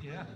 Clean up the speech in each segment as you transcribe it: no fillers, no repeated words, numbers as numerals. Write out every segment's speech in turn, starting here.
Yeah.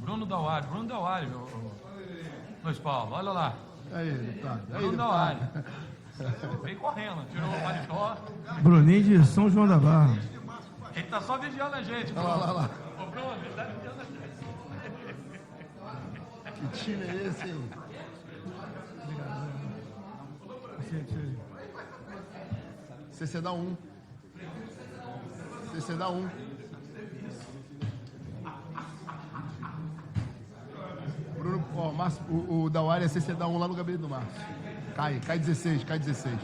Bruno Dauari, Luiz Paulo, olha lá. Aí, deputado. Bruno Dauari. Vem correndo, tirou o paletó. Bruninho de São João da Barra. Ele tá só vigiando a gente, Bruno. Olha lá. Ô, Bruno, ele tá vigiando a gente. Que time é esse, hein? CC dá um. CC dá um. Bruno, ó, Márcio, o Dauari é CC dá um lá no gabinete do Márcio. Cai 16, cai 16.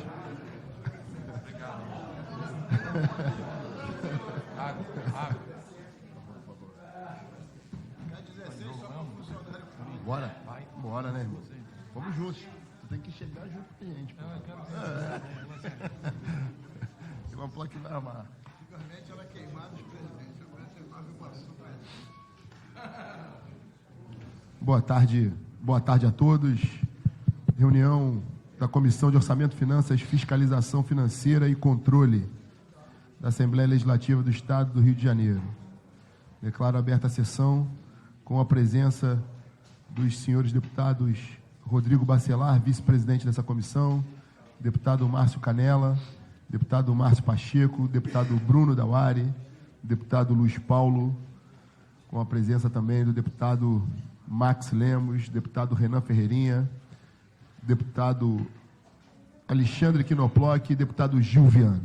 Água. Bora? Bora, né, irmão? Vamos juntos. Tu tem que chegar junto com a gente. Pô. Tem uma placa que vai amar. Antigamente era queimado os presidentes, agora tem mais informação para eles. Boa tarde a todos. Reunião da Comissão de Orçamento, Finanças, Fiscalização Financeira e Controle da Assembleia Legislativa do Estado do Rio de Janeiro. Declaro aberta a sessão com a presença dos senhores deputados Rodrigo Bacelar, vice-presidente dessa comissão, deputado Márcio Canella, deputado Márcio Pacheco, deputado Bruno Dauari, deputado Luiz Paulo, com a presença também do deputado Max Lemos, deputado Renan Ferreirinha, deputado Alexandre Quinoploc e deputado Gil Viana.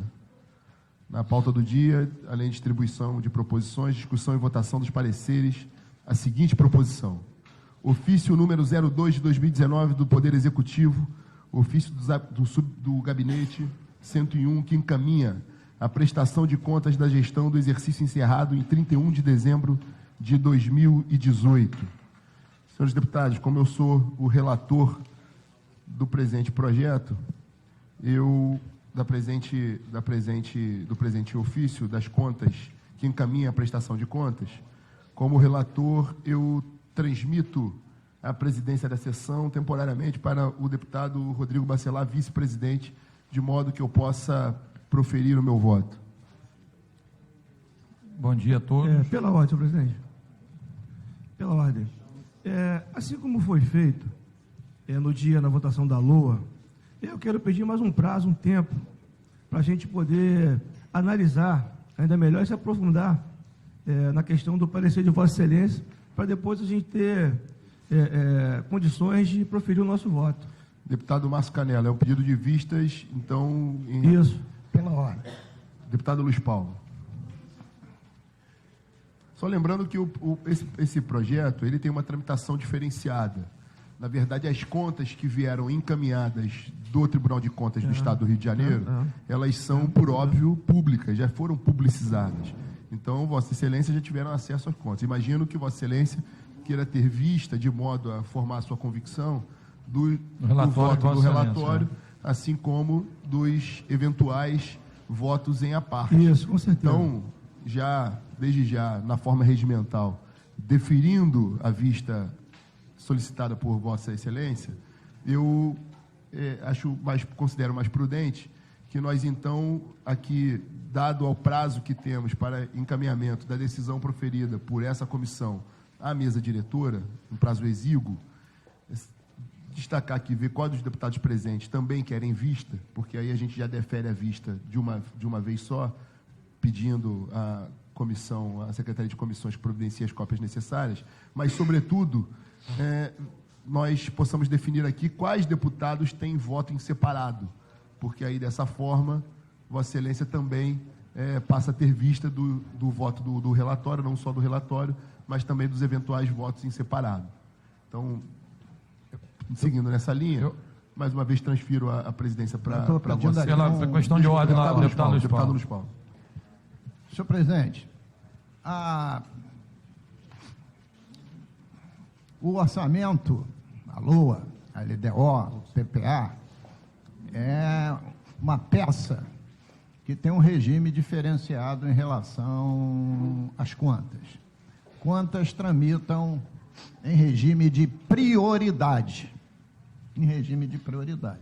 Na pauta do dia, além de distribuição de proposições, discussão e votação dos pareceres, a seguinte proposição: ofício número 02 de 2019 do Poder Executivo, ofício do Gabinete 101, que encaminha a prestação de contas da gestão do exercício encerrado em 31 de dezembro de 2018. Senhores deputados, como eu sou o relator do presente projeto, do presente ofício das contas que encaminha a prestação de contas, como relator, eu transmito a presidência da sessão temporariamente para o deputado Rodrigo Bacelar, vice-presidente, de modo que eu possa proferir o meu voto. Bom dia a todos. Pela ordem, senhor presidente. Pela ordem. Assim como foi feito no dia na votação da LOA, eu quero pedir mais um prazo, um tempo, para a gente poder analisar ainda melhor e se aprofundar na questão do parecer de Vossa Excelência, para depois a gente ter condições de proferir o nosso voto. Deputado Márcio Canella, é um pedido de vistas, então... Isso, pela ordem. Deputado Luiz Paulo. Só lembrando que esse projeto ele tem uma tramitação diferenciada. Na verdade, as contas que vieram encaminhadas do Tribunal de Contas do Estado do Rio de Janeiro, elas são, por óbvio, públicas, já foram publicizadas. Então, Vossa Excelência já tiveram acesso às contas. Imagino que Vossa Excelência queira ter vista, de modo a formar a sua convicção, do voto do relatório, assim como dos eventuais votos em à parte. Isso, com certeza. Então, desde já, na forma regimental, deferindo a vista solicitada por Vossa Excelência, eu considero mais prudente que nós, então, aqui, dado ao prazo que temos para encaminhamento da decisão proferida por essa comissão à mesa diretora, um prazo exíguo, destacar aqui, ver quais dos deputados presentes também querem vista, porque aí a gente já defere a vista de uma vez só, pedindo à comissão, à Secretaria de Comissões que providencie as cópias necessárias, mas, sobretudo, nós possamos definir aqui quais deputados têm voto em separado, porque aí, dessa forma, Vossa Excelência também passa a ter vista do voto do relatório, não só do relatório, mas também dos eventuais votos em separado. Então, seguindo nessa linha, mais uma vez transfiro a presidência para Eu tô pedindo você. aqui Pela questão de ordem lá, deputado Luiz Deputado Paulo. Luiz Paulo. Senhor presidente, o orçamento, a LOA, a LDO, o PPA, é uma peça que tem um regime diferenciado em relação às contas. Contas tramitam em regime de prioridade. Em regime de prioridade.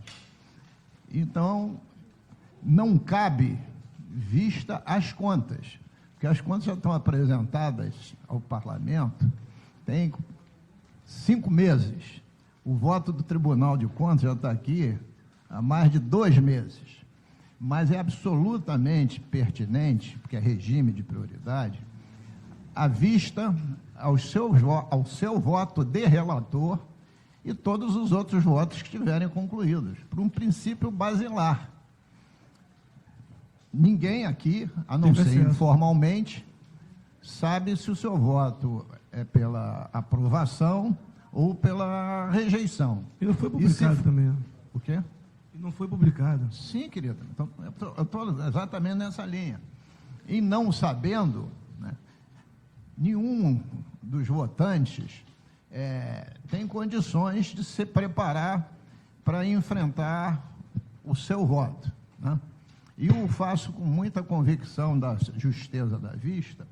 Então, não cabe vista às contas, porque as contas já estão apresentadas ao parlamento tem 5 meses. O voto do Tribunal de Contas já está aqui há mais de 2 meses. Mas é absolutamente pertinente, porque é regime de prioridade, à vista ao seu voto de relator e todos os outros votos que estiverem concluídos, por um princípio basilar. Ninguém aqui, a não ser informalmente, sabe se o seu voto é pela aprovação ou pela rejeição. E não foi publicado também. O quê? E não foi publicado. Sim, querido. Então, eu estou exatamente nessa linha. E não sabendo, né, nenhum dos votantes tem condições de se preparar para enfrentar o seu voto, né? E eu faço com muita convicção da justeza da vista,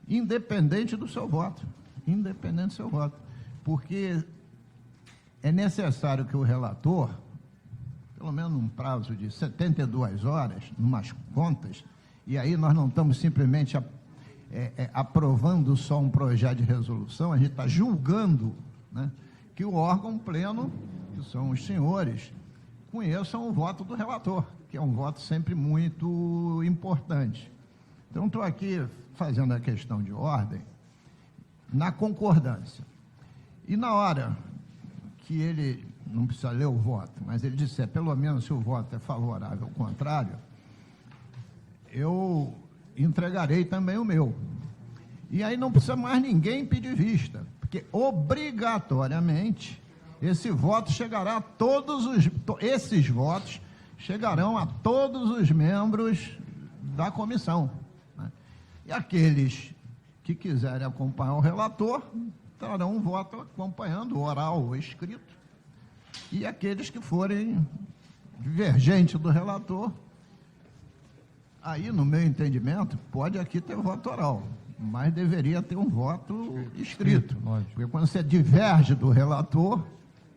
independente do seu voto, porque é necessário que o relator, pelo menos num prazo de 72 horas, numas contas, e aí nós não estamos simplesmente aprovando só um projeto de resolução, a gente está julgando, né, que o órgão pleno, que são os senhores, conheçam o voto do relator, que é um voto sempre muito importante. Então, estou aqui fazendo a questão de ordem na concordância. E na hora que ele, não precisa ler o voto, mas ele disser, pelo menos se o voto é favorável ou contrário, eu entregarei também o meu. E aí não precisa mais ninguém pedir vista, porque obrigatoriamente esse voto chegará a esses votos chegarão a todos os membros da comissão, né? E aqueles que quiserem acompanhar o relator terão um voto acompanhando, oral ou escrito, e aqueles que forem divergentes do relator, aí, no meu entendimento, pode aqui ter voto oral, mas deveria ter um voto escrito. Porque quando você diverge do relator,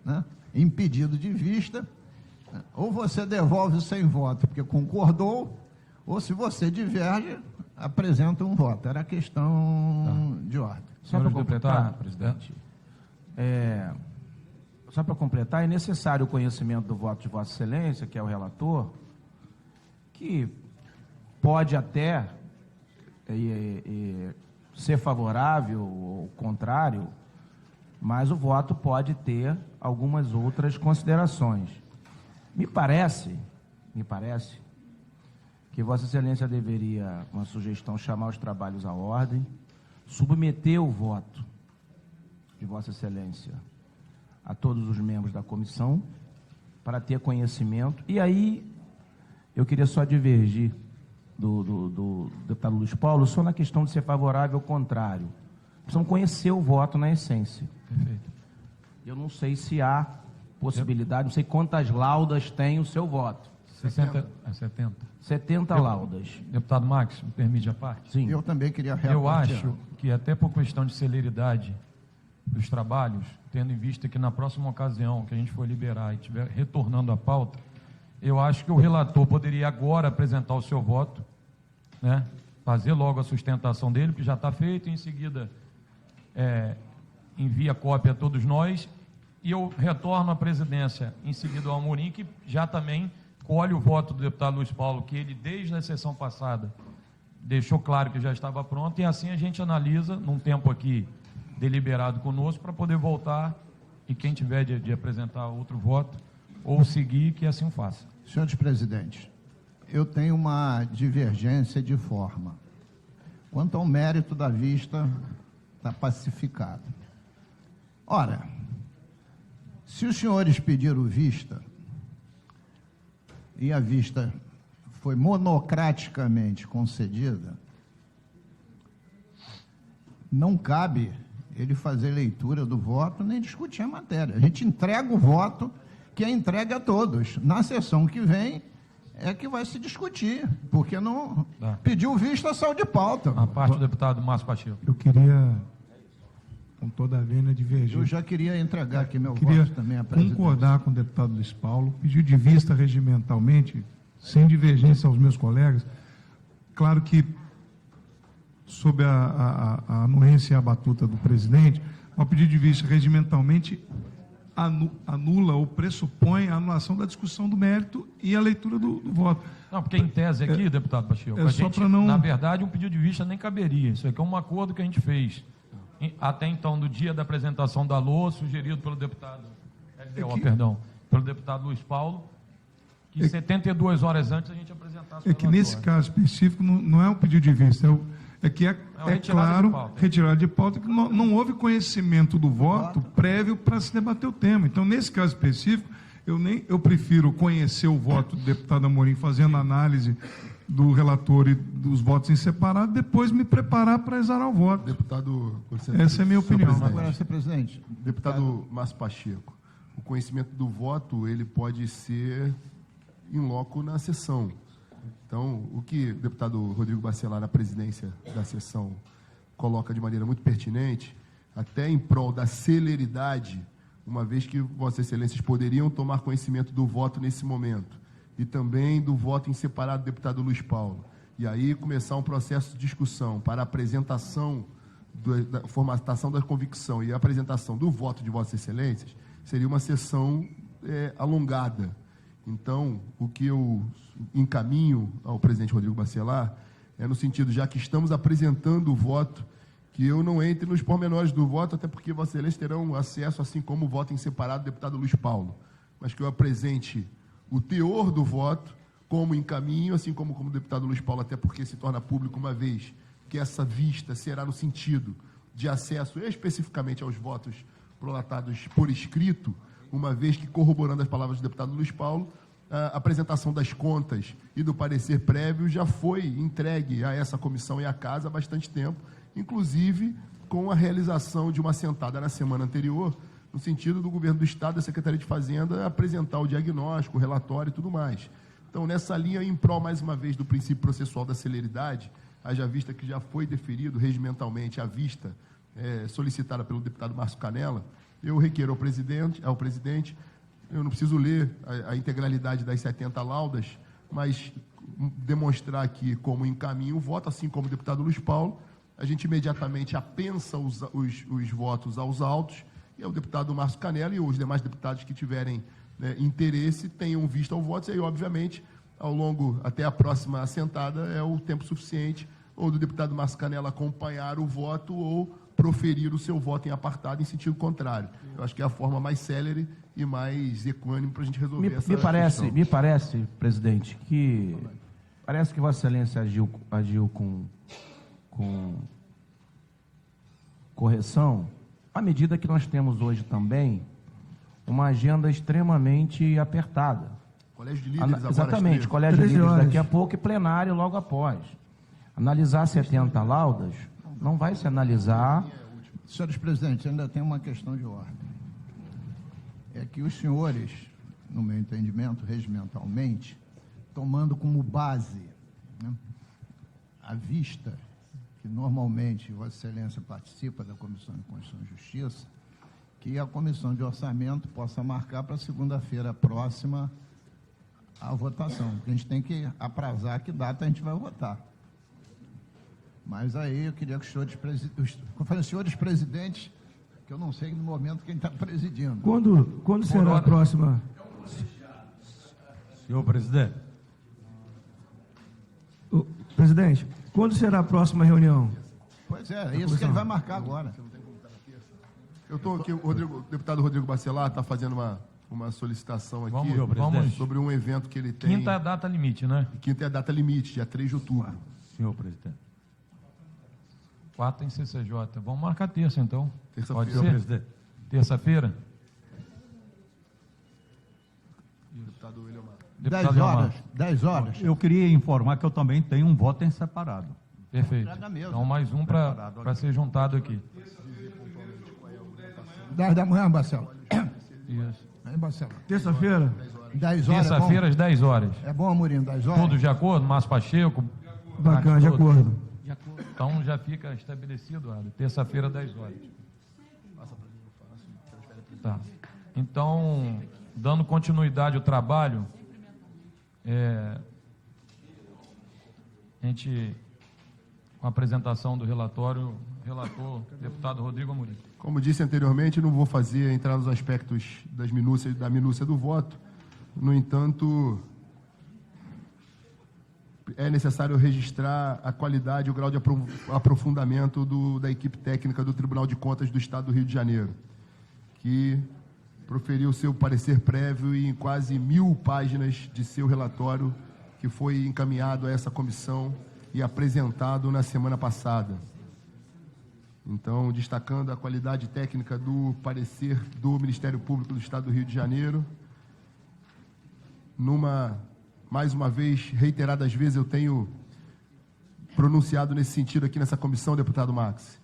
né, em pedido de vista, né, ou você devolve sem voto porque concordou, ou se você diverge, apresenta um voto. Era questão de ordem. Só para completar, presidente, só para completar, é necessário o conhecimento do voto de Vossa Excelência, que é o relator, que pode até ser favorável ou contrário, mas o voto pode ter algumas outras considerações. Me parece que Vossa Excelência deveria, uma sugestão, chamar os trabalhos à ordem, submeter o voto de Vossa Excelência a todos os membros da comissão, para ter conhecimento. E aí, eu queria só divergir do deputado Luiz Paulo, só na questão de ser favorável ou contrário. Precisam conhecer o voto na essência. Perfeito. Eu não sei se há possibilidade, não sei quantas laudas tem o seu voto. 70. 70 laudas. Deputado Max, me permite a parte? Sim. Eu também queria Eu acho que até por questão de celeridade dos trabalhos, tendo em vista que na próxima ocasião que a gente for liberar e estiver retornando a pauta, eu acho que o relator poderia agora apresentar o seu voto, né? Fazer logo a sustentação dele, que já está feito, e em seguida envia cópia a todos nós, e eu retorno à presidência em seguida ao Amorim, que já também colhe o voto do deputado Luiz Paulo, que ele, desde a sessão passada, deixou claro que já estava pronto, e assim a gente analisa, num tempo aqui deliberado conosco, para poder voltar, e quem tiver de apresentar outro voto, ou seguir, que assim o faça. Senhores presidentes, eu tenho uma divergência de forma. Quanto ao mérito da vista, está pacificado. Ora, Se os senhores pediram vista, e a vista foi monocraticamente concedida, não cabe ele fazer leitura do voto nem discutir a matéria. A gente entrega o voto, que é entregue a todos. Na sessão que vem é que vai se discutir, porque não pediu vista, saiu de pauta. A parte do deputado Márcio Pacheco. Eu queria, com toda a vênia, divergir. Eu já queria entregar aqui meu Queria voto também à presidência. concordar com o deputado Luiz Paulo, pedir de vista regimentalmente, sem divergência aos meus colegas. Claro que, sob a anuência e a batuta do presidente, ao pedir de vista regimentalmente, anula ou pressupõe a anulação da discussão do mérito e a leitura do voto. Não, porque em tese aqui, deputado Pacheco, a só gente, pra não- na verdade, um pedido de vista nem caberia. Isso aqui é um acordo que a gente fez. Até então, no dia da apresentação da LOA, sugerido pelo deputado, pelo deputado Luiz Paulo, que 72 horas antes a gente apresentasse o É que nesse relatório. caso específico não é um pedido de vista, é retirada de claro, pauta. retirada de pauta, que não houve conhecimento do voto prévio para se debater o tema. Então, nesse caso específico, eu prefiro conhecer o voto do deputado Amorim, fazendo análise do relator e dos votos em separado, depois me preparar para exarar o voto. Deputado, com licença, Essa é a minha senhor opinião. presidente. Agora, senhor presidente, Deputado Márcio Pacheco, o conhecimento do voto, ele pode ser em loco na sessão. Então, o que o deputado Rodrigo Bacelar, na presidência da sessão, coloca de maneira muito pertinente, até em prol da celeridade, uma vez que Vossas Excelências poderiam tomar conhecimento do voto nesse momento, e também do voto em separado do deputado Luiz Paulo, e aí começar um processo de discussão para a apresentação, da formatação da convicção e a apresentação do voto de Vossas Excelências, seria uma sessão alongada. Então, o que eu encaminho ao presidente Rodrigo Bacelar é no sentido, já que estamos apresentando o voto, que eu não entre nos pormenores do voto, até porque Vossas Excelências terão acesso, assim como o voto em separado do deputado Luiz Paulo, mas que eu apresente o teor do voto como encaminho, assim como o deputado Luiz Paulo, até porque se torna público uma vez que essa vista será no sentido de acesso especificamente aos votos prolatados por escrito, uma vez que, corroborando as palavras do deputado Luiz Paulo, a apresentação das contas e do parecer prévio já foi entregue a essa comissão e à casa há bastante tempo, inclusive com a realização de uma assentada na semana anterior, no sentido do governo do Estado, da Secretaria de Fazenda, apresentar o diagnóstico, o relatório e tudo mais. Então, nessa linha, em prol, mais uma vez, do princípio processual da celeridade, haja vista que já foi deferido regimentalmente a vista solicitada pelo deputado Márcio Canella, eu requeiro ao presidente, eu não preciso ler a integralidade das 70 laudas, mas demonstrar aqui como encaminho o voto, assim como o deputado Luiz Paulo, a gente imediatamente apensa os votos aos autos, e o deputado Márcio Canella e os demais deputados que tiverem interesse tenham visto ao voto, e aí, obviamente, ao longo, até a próxima assentada, é o tempo suficiente, ou do deputado Márcio Canella acompanhar o voto, ou proferir o seu voto em apartado em sentido contrário. Eu acho que é a forma mais célere e mais equânime para a gente resolver essa questão. Me parece, presidente, que Vossa Excelência agiu com correção, à medida que nós temos hoje também uma agenda extremamente apertada. Colégio de Líderes agora. Exatamente, colégio de 13 líderes horas. daqui a pouco e plenário logo após. Analisar 70 laudas, não vai se analisar. senhores presidentes, ainda tem uma questão de ordem. É que os senhores, no meu entendimento, regimentalmente, tomando como base, né, a vista, que normalmente Vossa Excelência participa da Comissão de Constituição e Justiça, que a Comissão de Orçamento possa marcar para segunda-feira próxima a votação. A gente tem que aprazar que data a gente vai votar. Mas aí eu queria que os senhores presidentes, que eu não sei no momento quem está presidindo. Quando será a próxima? Senhor presidente. Presidente, quando será a próxima reunião? Pois é isso que ele vai marcar agora. Eu estou aqui, o deputado Rodrigo Bacelar está fazendo uma solicitação aqui Vamos. sobre um evento que ele tem. Quinta é a data limite, né? Quinta é a data limite, dia 3 de outubro. Senhor presidente. 4 em CCJ. Vamos marcar terça, então. Terça-feira. Pode Senhor ser? presidente. Terça-feira? deputado Eliomar. 10 Eliomar. horas. 10 horas. Eu queria informar que eu também tenho um voto em separado. Perfeito. Nada mesmo. Então, mais um para ser juntado aqui. 10 da manhã, Marcelo. Isso. Aí, Marcelo. Terça-feira? 10 horas. Terça-feira, às 10 horas. É bom, Amorim, 10 horas? Todos de acordo? Márcio Pacheco? Bacana, de Todos? acordo. Então, já fica estabelecido, Ardo. Terça-feira, 10 horas. Tá. Então, dando continuidade ao trabalho, a gente, com a apresentação do relatório, relator, deputado Rodrigo Amorim. Como disse anteriormente, não vou entrar nos aspectos da minúcia do voto. No entanto, é necessário registrar a qualidade e o grau de aprofundamento da equipe técnica do Tribunal de Contas do Estado do Rio de Janeiro, que proferiu seu parecer prévio em quase 1000 páginas de seu relatório, que foi encaminhado a essa comissão e apresentado na semana passada. Então, destacando a qualidade técnica do parecer do Ministério Público do Estado do Rio de Janeiro, mais uma vez, reiteradas vezes, eu tenho pronunciado nesse sentido aqui nessa comissão, deputado Max,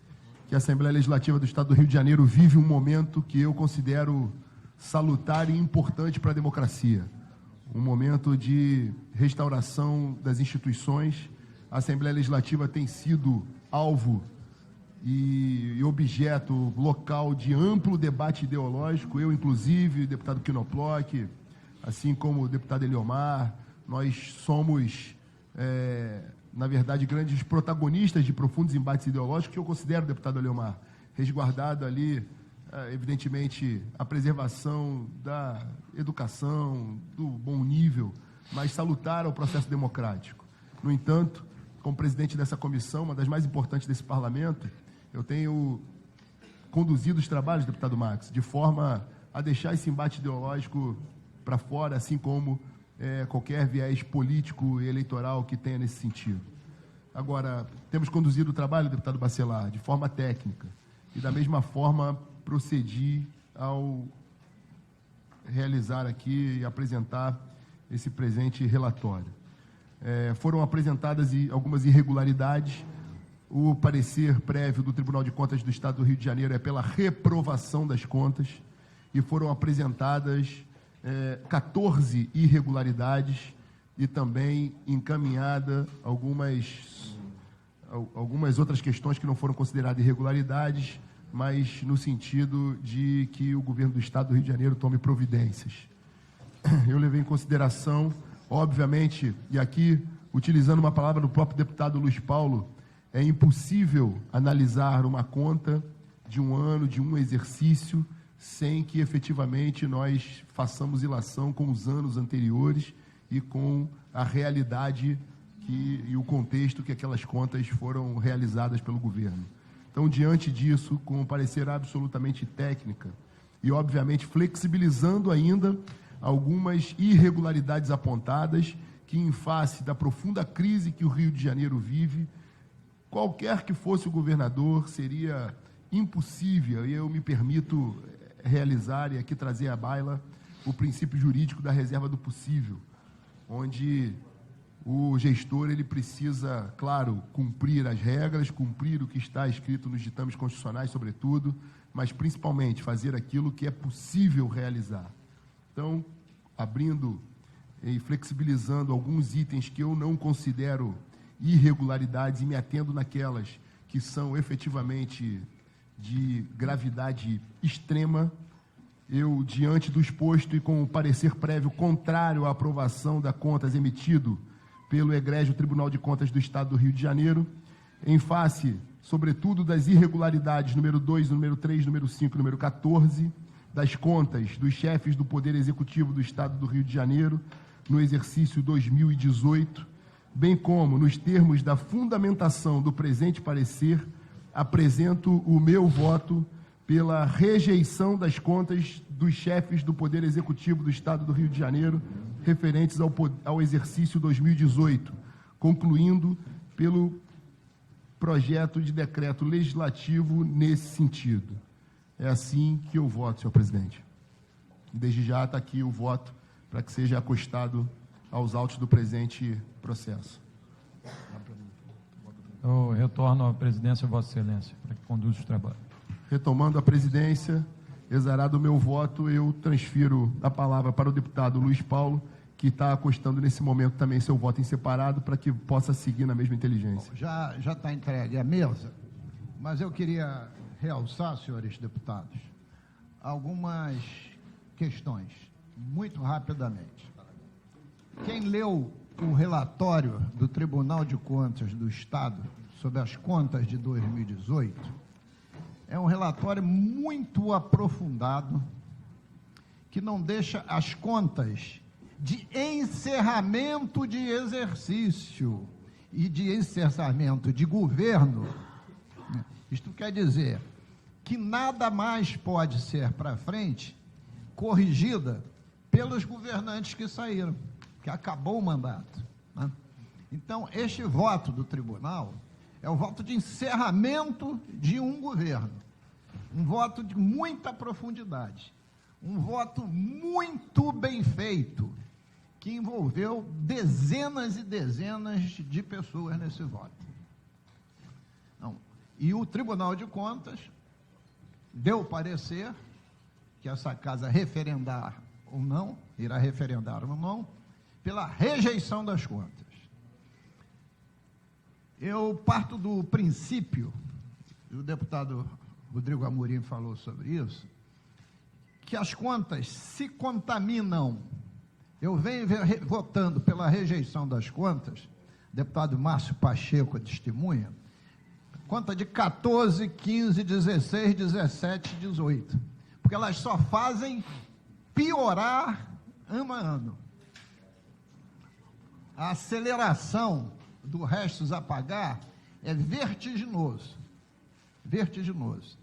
que a Assembleia Legislativa do Estado do Rio de Janeiro vive um momento que eu considero salutar e importante para a democracia. Um momento de restauração das instituições. A Assembleia Legislativa tem sido alvo e objeto local de amplo debate ideológico. Eu, inclusive, deputado Quinoploc, assim como o deputado Eliomar, nós somos, na verdade, grandes protagonistas de profundos embates ideológicos, que eu considero, deputado Eliomar, resguardado ali, evidentemente, a preservação da educação, do bom nível, mas salutar ao processo democrático. No entanto, como presidente dessa comissão, uma das mais importantes desse parlamento, eu tenho conduzido os trabalhos, deputado Max, de forma a deixar esse embate ideológico para fora, assim como qualquer viés político e eleitoral que tenha nesse sentido. Agora, temos conduzido o trabalho, deputado Bacelar, de forma técnica, e da mesma forma procedi ao realizar aqui e apresentar esse presente relatório. Foram apresentadas algumas irregularidades. O parecer prévio do Tribunal de Contas do Estado do Rio de Janeiro é pela reprovação das contas, e foram apresentadas 14 irregularidades e também encaminhada algumas outras questões que não foram consideradas irregularidades, mas no sentido de que o governo do Estado do Rio de Janeiro tome providências. Eu levei em consideração, obviamente, e aqui, utilizando uma palavra do próprio deputado Luiz Paulo, é impossível analisar uma conta de um ano, de um exercício, sem que efetivamente nós façamos ilação com os anos anteriores e com a realidade e o contexto que aquelas contas foram realizadas pelo governo. Então, diante disso, com um parecer absolutamente técnica e, obviamente, flexibilizando ainda algumas irregularidades apontadas que, em face da profunda crise que o Rio de Janeiro vive, qualquer que fosse o governador, seria impossível, e eu me permito realizar e aqui trazer à baila o princípio jurídico da reserva do possível, onde o gestor ele precisa, claro, cumprir as regras, cumprir o que está escrito nos ditames constitucionais, sobretudo, mas principalmente fazer aquilo que é possível realizar. Então, abrindo e flexibilizando alguns itens que eu não considero irregularidades e me atendo naquelas que são efetivamente de gravidade extrema, eu, diante do exposto e com o parecer prévio contrário à aprovação da contas emitido pelo egrégio Tribunal de Contas do Estado do Rio de Janeiro, em face, sobretudo, das irregularidades número 2, número 3, número 5, número 14, das contas dos chefes do Poder Executivo do Estado do Rio de Janeiro, no exercício 2018, bem como nos termos da fundamentação do presente parecer, apresento o meu voto pela rejeição das contas dos chefes do Poder Executivo do Estado do Rio de Janeiro, referentes ao exercício 2018, concluindo pelo projeto de decreto legislativo nesse sentido. É assim que eu voto, senhor presidente. Desde já está aqui o voto para que seja acostado aos autos do presente processo. Eu retorno à presidência, Vossa Excelência, para que conduza os trabalhos. Retomando a presidência, exarado o meu voto, eu transfiro a palavra para o deputado Luiz Paulo, que está acostando nesse momento também seu voto em separado, para que possa seguir na mesma inteligência. Já está entregue à mesa, mas eu queria realçar, senhores deputados, algumas questões, muito rapidamente. Quem leu o relatório do Tribunal de Contas do Estado sobre as contas de 2018, é um relatório muito aprofundado, que não deixa as contas de encerramento de exercício e de encerramento de governo. Isto quer dizer que nada mais pode ser para frente corrigida pelos governantes que saíram, que acabou o mandato, né? Então, este voto do tribunal é o voto de encerramento de um governo, um voto de muita profundidade, um voto muito bem feito, que envolveu dezenas e dezenas de pessoas nesse voto. Não. E o Tribunal de Contas deu parecer que essa casa referendar ou não, irá referendar ou não, pela rejeição das contas. Eu parto do princípio, o deputado Rodrigo Amorim falou sobre isso, que as contas se contaminam. Eu venho votando pela rejeição das contas, o deputado Márcio Pacheco é testemunha, conta de 14, 15, 16, 17, 18, porque elas só fazem piorar ano a ano. A aceleração do restos a pagar é vertiginoso, vertiginoso.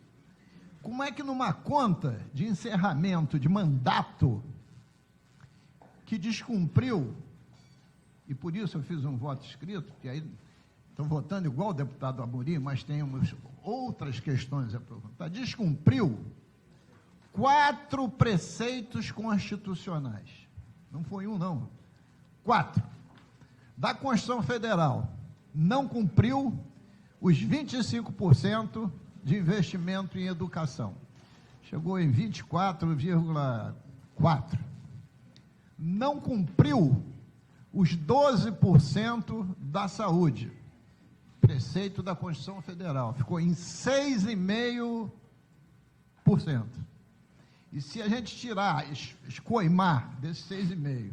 Como é que numa conta de encerramento de mandato que descumpriu, e por isso eu fiz um voto escrito, que aí estou votando igual o deputado Amorim, mas temos outras questões a perguntar, descumpriu 4 preceitos constitucionais, não foi um não, 4, da Constituição Federal, não cumpriu os 25% de investimento em educação, chegou em 24,4%, não cumpriu os 12% da saúde, preceito da Constituição Federal, ficou em 6,5%. E se a gente tirar, escoimar desses 6,5%,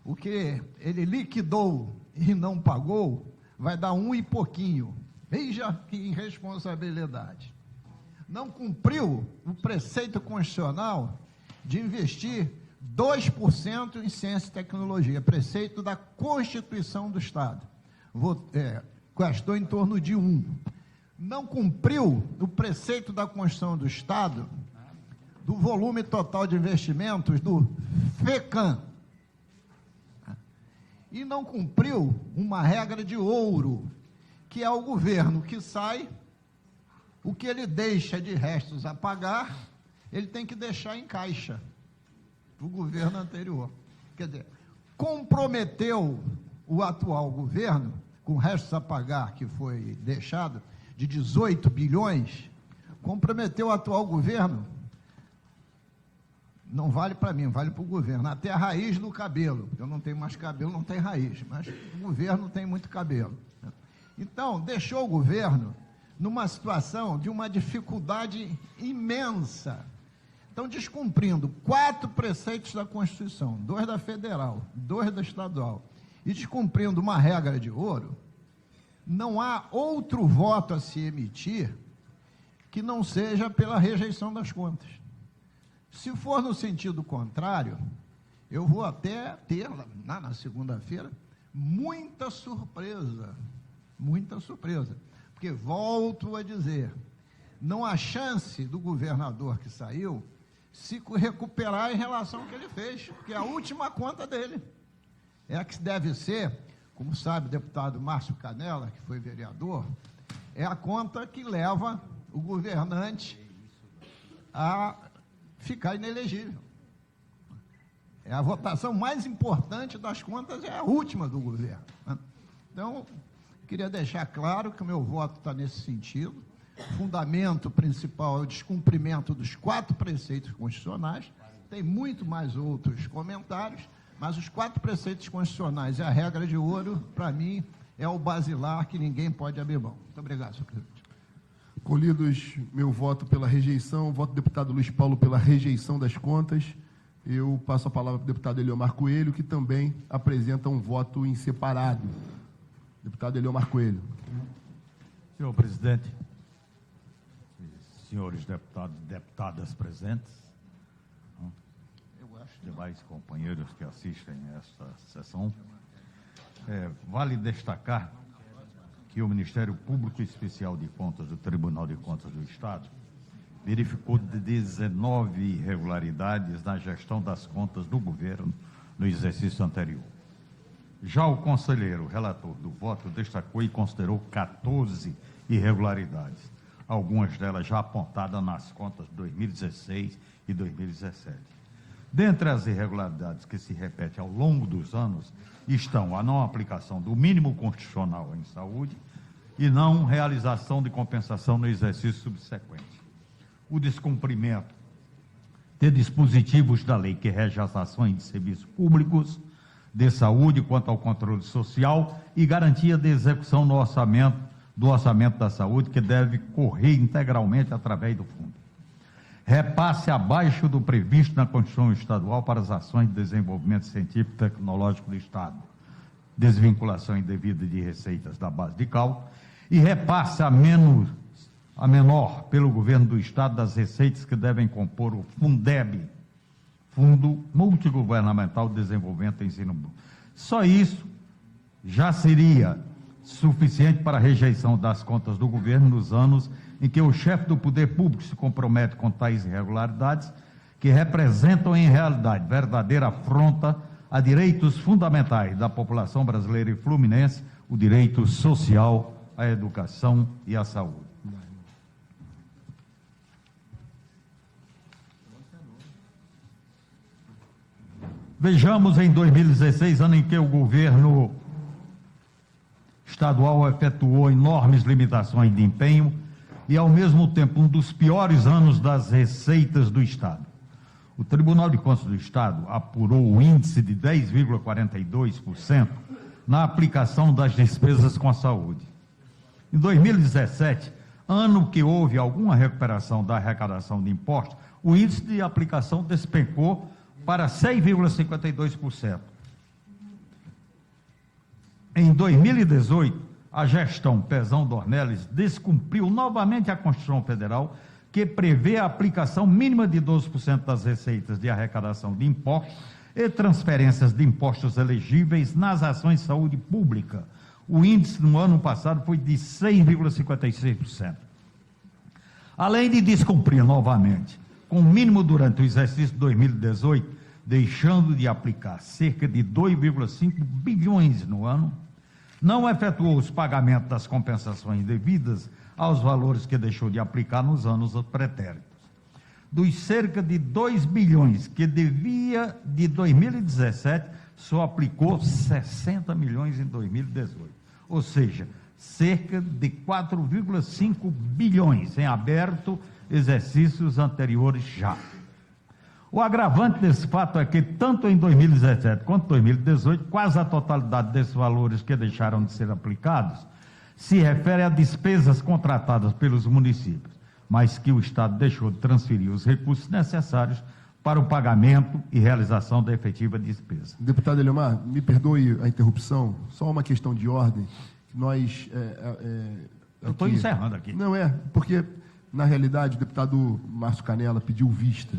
o que ele liquidou e não pagou, vai dar 1 e pouquinho. Veja que irresponsabilidade. Não cumpriu o preceito constitucional de investir 2% em ciência e tecnologia, preceito da Constituição do Estado. Gastou em torno de 1%. Não cumpriu o preceito da Constituição do Estado do volume total de investimentos do FECAM. E não cumpriu uma regra de ouro, que é o governo que sai, o que ele deixa de restos a pagar, ele tem que deixar em caixa do governo anterior. Quer dizer, comprometeu o atual governo, com restos a pagar que foi deixado, de 18 bilhões, comprometeu o atual governo, não vale para mim, vale para o governo, até a raiz do cabelo, eu não tenho mais cabelo, não tem raiz, mas o governo tem muito cabelo. Então, deixou o governo numa situação de uma dificuldade imensa. Então, descumprindo 4 preceitos da Constituição, 2 da Federal, 2 da Estadual, e descumprindo uma regra de ouro, não há outro voto a se emitir que não seja pela rejeição das contas. Se for no sentido contrário, eu vou até ter, na segunda-feira, muita surpresa, porque, volto a dizer, não há chance do governador que saiu se recuperar em relação ao que ele fez, porque é a última conta dele. É a que deve ser, como sabe o deputado Márcio Canella, que foi vereador, é a conta que leva o governante a ficar inelegível. a votação mais importante das contas, é a última do governo, né? Então, queria deixar claro que o meu voto está nesse sentido. O fundamento principal é o descumprimento dos 4 preceitos constitucionais. Tem muito mais outros comentários, mas os 4 preceitos constitucionais e a regra de ouro, para mim, é o basilar que ninguém pode abrir mão. Muito obrigado, senhor presidente. Colhidos meu voto pela rejeição, voto do deputado Luiz Paulo pela rejeição das contas, eu passo a palavra para o deputado Eliomar Coelho, que também apresenta um voto em separado. Deputado Eliomar Coelho. Senhor presidente, senhores deputados e deputadas presentes, demais companheiros que assistem a esta sessão, vale destacar que o Ministério Público Especial de Contas do Tribunal de Contas do Estado verificou 19 irregularidades na gestão das contas do governo no exercício anterior. Já o conselheiro relator do voto destacou e considerou 14 irregularidades, algumas delas já apontadas nas contas de 2016 e 2017. Dentre as irregularidades que se repetem ao longo dos anos estão a não aplicação do mínimo constitucional em saúde e não realização de compensação no exercício subsequente. O descumprimento de dispositivos da lei que rege as ações de serviços públicos de saúde quanto ao controle social e garantia de execução do orçamento da saúde, que deve correr integralmente através do fundo. Repasse abaixo do previsto na Constituição Estadual para as ações de desenvolvimento científico e tecnológico do Estado, desvinculação indevida de receitas da base de cálculo, e repasse a menor pelo governo do Estado das receitas que devem compor o Fundeb, Fundo Multigovernamental de Desenvolvimento e Ensino. Só isso já seria suficiente para a rejeição das contas do governo nos anos em que o chefe do poder público se compromete com tais irregularidades, que representam em realidade verdadeira afronta a direitos fundamentais da população brasileira e fluminense, o direito social, à educação e à saúde. Vejamos em 2016, ano em que o governo estadual efetuou enormes limitações de empenho e, ao mesmo tempo, um dos piores anos das receitas do Estado. O Tribunal de Contas do Estado apurou o índice de 10,42% na aplicação das despesas com a saúde. Em 2017, ano que houve alguma recuperação da arrecadação de impostos, o índice de aplicação despencou para 6,52%. Em 2018, a gestão Pezão Dornelles descumpriu novamente a Constituição Federal, que prevê a aplicação mínima de 12% das receitas de arrecadação de impostos e transferências de impostos elegíveis nas ações de saúde pública. O índice no ano passado foi de 6,56%. Além de descumprir novamente com o mínimo durante o exercício de 2018, deixando de aplicar cerca de 2,5 bilhões no ano, não efetuou os pagamentos das compensações devidas aos valores que deixou de aplicar nos anos pretéritos. Dos cerca de 2 bilhões que devia de 2017, só aplicou 60 milhões em 2018. Ou seja, cerca de 4,5 bilhões em aberto exercícios anteriores já. O agravante desse fato é que, tanto em 2017 quanto em 2018, quase a totalidade desses valores que deixaram de ser aplicados se refere a despesas contratadas pelos municípios, mas que o Estado deixou de transferir os recursos necessários para o pagamento e realização da efetiva despesa. Deputado Eliomar, me perdoe a interrupção, só uma questão de ordem. Nós... Eu estou encerrando aqui. Não porque, na realidade, o deputado Márcio Canella pediu vista.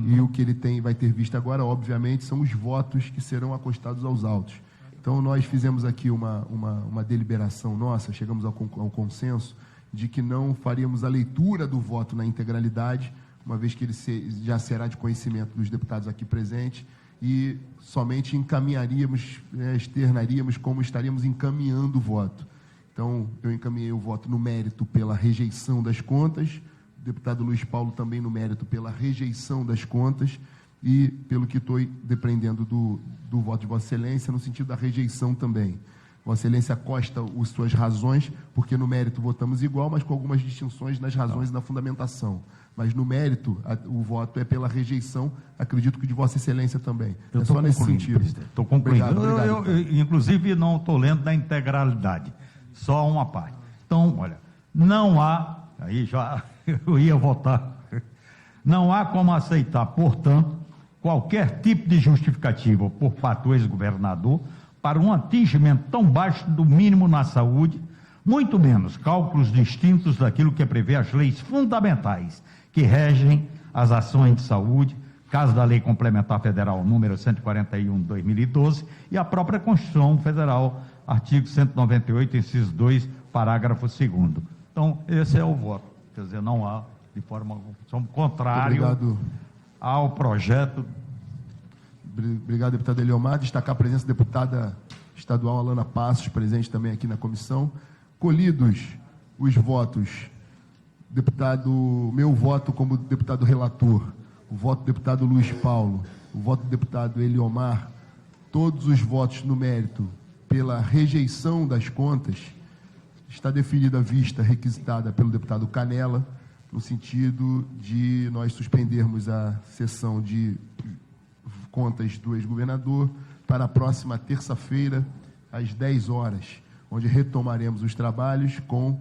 E o que ele vai ter visto agora, obviamente, são os votos que serão acostados aos autos. Então, nós fizemos aqui uma deliberação nossa, chegamos ao consenso de que não faríamos a leitura do voto na integralidade, uma vez que ele já será de conhecimento dos deputados aqui presentes, e somente encaminharíamos, externaríamos como estaríamos encaminhando o voto. Então, eu encaminhei o voto no mérito pela rejeição das contas, o deputado Luiz Paulo também no mérito pela rejeição das contas, e pelo que estou depreendendo do voto de Vossa Excelência, no sentido da rejeição também. Vossa Excelência acosta as suas razões, porque no mérito votamos igual, mas com algumas distinções nas razões e na fundamentação. Mas no mérito, o voto é pela rejeição, acredito que de Vossa Excelência também. Eu é estou só nesse sentido. Estou concluindo. Obrigado. Inclusive, não estou lendo na integralidade, só uma parte. Então, olha, não há, aí já eu ia votar, não há como aceitar, portanto, qualquer tipo de justificativa por parte do ex-governador para um atingimento tão baixo do mínimo na saúde, muito menos cálculos distintos daquilo que prevê as leis fundamentais que regem as ações de saúde, caso da Lei Complementar Federal número 141 de 2012 e a própria Constituição Federal, artigo 198, inciso 2, parágrafo 2º. Então, esse é o voto. Quer dizer, não há, de forma contrário ao projeto. Obrigado, deputado Eliomar. Destacar a presença da deputada estadual Alana Passos, presente também aqui na comissão. Colhidos os votos, meu voto como deputado relator, o voto do deputado Luiz Paulo, o voto do deputado Eliomar, todos os votos no mérito pela rejeição das contas, está definida a vista requisitada pelo deputado Canela, no sentido de nós suspendermos a sessão de contas do ex-governador para a próxima terça-feira, às 10 horas, onde retomaremos os trabalhos com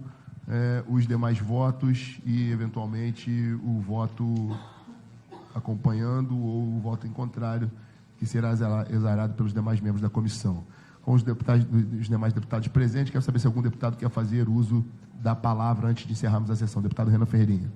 os demais votos e, eventualmente, o voto acompanhando ou o voto em contrário, que será exarado pelos demais membros da comissão. Com os demais deputados presentes, quero saber se algum deputado quer fazer uso da palavra antes de encerrarmos a sessão. Deputado Renan Ferreirinha.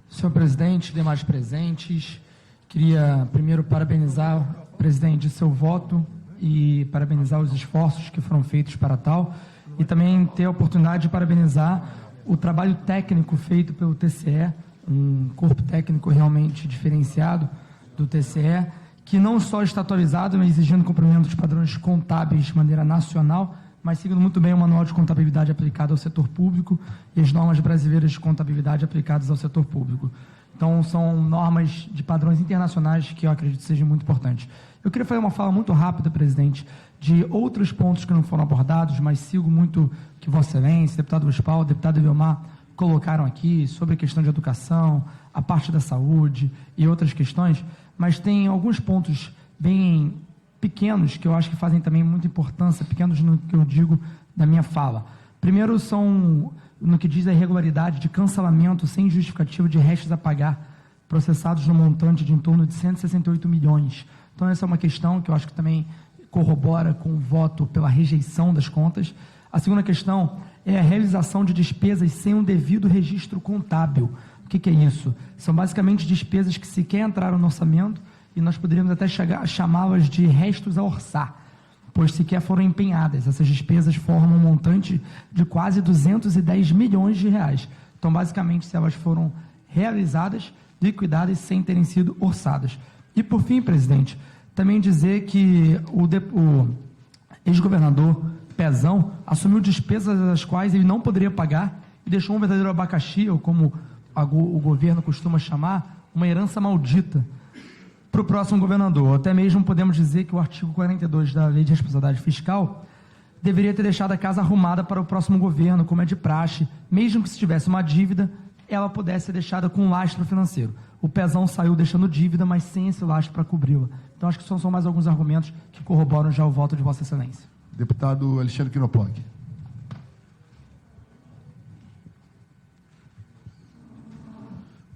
Senhor presidente, demais presentes, queria primeiro parabenizar o presidente de seu voto e parabenizar os esforços que foram feitos para tal, e também ter a oportunidade de parabenizar o trabalho técnico feito pelo TCE, um corpo técnico realmente diferenciado do TCE, que não só está atualizado, mas exigindo cumprimento dos padrões contábeis de maneira nacional, mas seguindo muito bem o manual de contabilidade aplicado ao setor público e as normas brasileiras de contabilidade aplicadas ao setor público. Então, são normas de padrões internacionais que eu acredito sejam muito importantes. Eu queria fazer uma fala muito rápida, presidente, de outros pontos que não foram abordados, mas sigo muito que Vossa Excelência, deputado Luiz Paulo, deputado Eliomar colocaram aqui sobre a questão de educação, a parte da saúde e outras questões, mas tem alguns pontos bem pequenos que eu acho que fazem também muita importância, pequenos no que eu digo da minha fala. Primeiro são no que diz a irregularidade de cancelamento sem justificativa de restos a pagar, processados no montante de em torno de 168 milhões. Então, essa é uma questão que eu acho que também corrobora com o voto pela rejeição das contas. A segunda questão é a realização de despesas sem um devido registro contábil. O que é isso? São basicamente despesas que sequer entraram no orçamento e nós poderíamos até chamá-las de restos a orçar, pois sequer foram empenhadas. Essas despesas formam um montante de quase 210 milhões de reais. Então, basicamente, se elas foram realizadas, liquidadas sem terem sido orçadas. E, por fim, presidente, também dizer que o ex-governador Pezão assumiu despesas das quais ele não poderia pagar e deixou um verdadeiro abacaxi, ou como o governo costuma chamar, uma herança maldita para o próximo governador. Até mesmo podemos dizer que o artigo 42 da Lei de Responsabilidade Fiscal deveria ter deixado a casa arrumada para o próximo governo, como é de praxe, mesmo que se tivesse uma dívida, ela pudesse ser deixada com um lastro financeiro. O Pezão saiu deixando dívida, mas sem esse lastro para cobri-la. Então, acho que são mais alguns argumentos que corroboram já o voto de Vossa Excelência. Deputado Alexandre Quinoploc.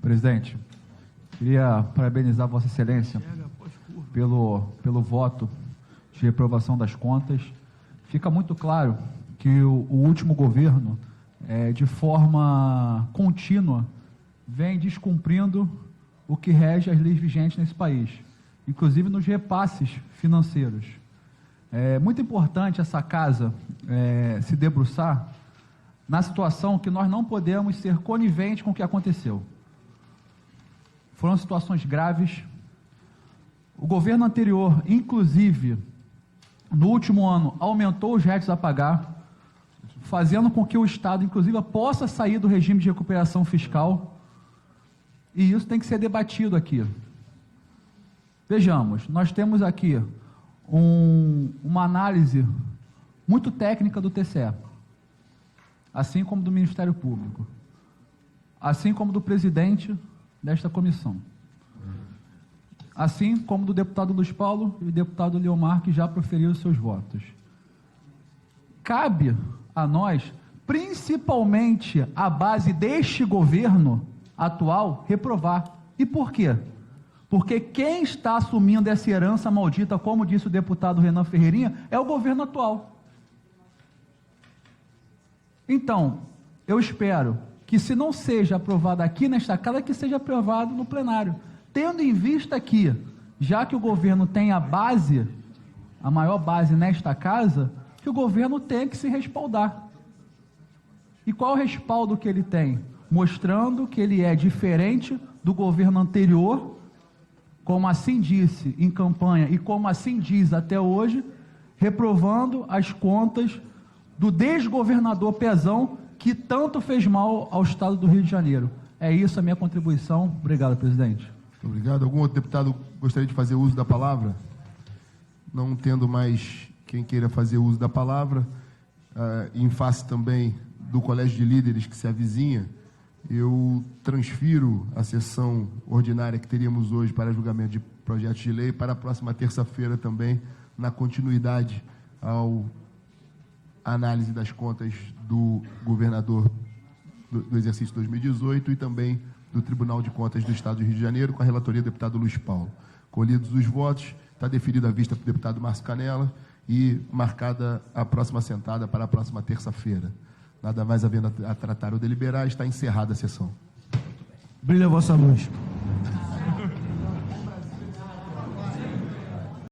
Presidente, queria parabenizar Vossa Excelência pelo voto de reprovação das contas. Fica muito claro que o último governo, de forma contínua, vem descumprindo o que rege as leis vigentes nesse país, inclusive nos repasses financeiros. É muito importante essa casa se debruçar na situação que nós não podemos ser coniventes com o que aconteceu. Foram situações graves. O governo anterior, inclusive, no último ano, aumentou os restos a pagar, fazendo com que o Estado, inclusive, possa sair do regime de recuperação fiscal. E isso tem que ser debatido aqui. Vejamos, nós temos aqui uma análise muito técnica do TCE, assim como do Ministério Público, assim como do presidente desta comissão, assim como do deputado Luiz Paulo e do deputado Leomar, que já proferiram seus votos. Cabe a nós, principalmente a base deste governo atual, reprovar. E por quê? Porque quem está assumindo essa herança maldita, como disse o deputado Renan Ferreirinha, é o governo atual. Então, eu espero que, se não seja aprovado aqui nesta casa, que seja aprovado no plenário. Tendo em vista que, já que o governo tem a base, a maior base nesta casa, que o governo tem que se respaldar. E qual o respaldo que ele tem? Mostrando que ele é diferente do governo anterior, como assim disse em campanha e como assim diz até hoje, reprovando as contas do desgovernador Pezão, que tanto fez mal ao Estado do Rio de Janeiro. É isso a minha contribuição. Obrigado, presidente. Muito obrigado. Algum outro deputado gostaria de fazer uso da palavra? Não tendo mais quem queira fazer uso da palavra, em face também do Colégio de Líderes que se avizinha, eu transfiro a sessão ordinária que teríamos hoje para julgamento de projetos de lei para a próxima terça-feira também, na continuidade ao análise das contas do governador do exercício 2018 e também do Tribunal de Contas do Estado do Rio de Janeiro, com a relatoria do deputado Luiz Paulo. Colhidos os votos, está deferida a vista para o deputado Márcio Canella e marcada a próxima sentada para a próxima terça-feira. Nada mais havendo a tratar ou deliberar, está encerrada a sessão. Brilha a vossa luz.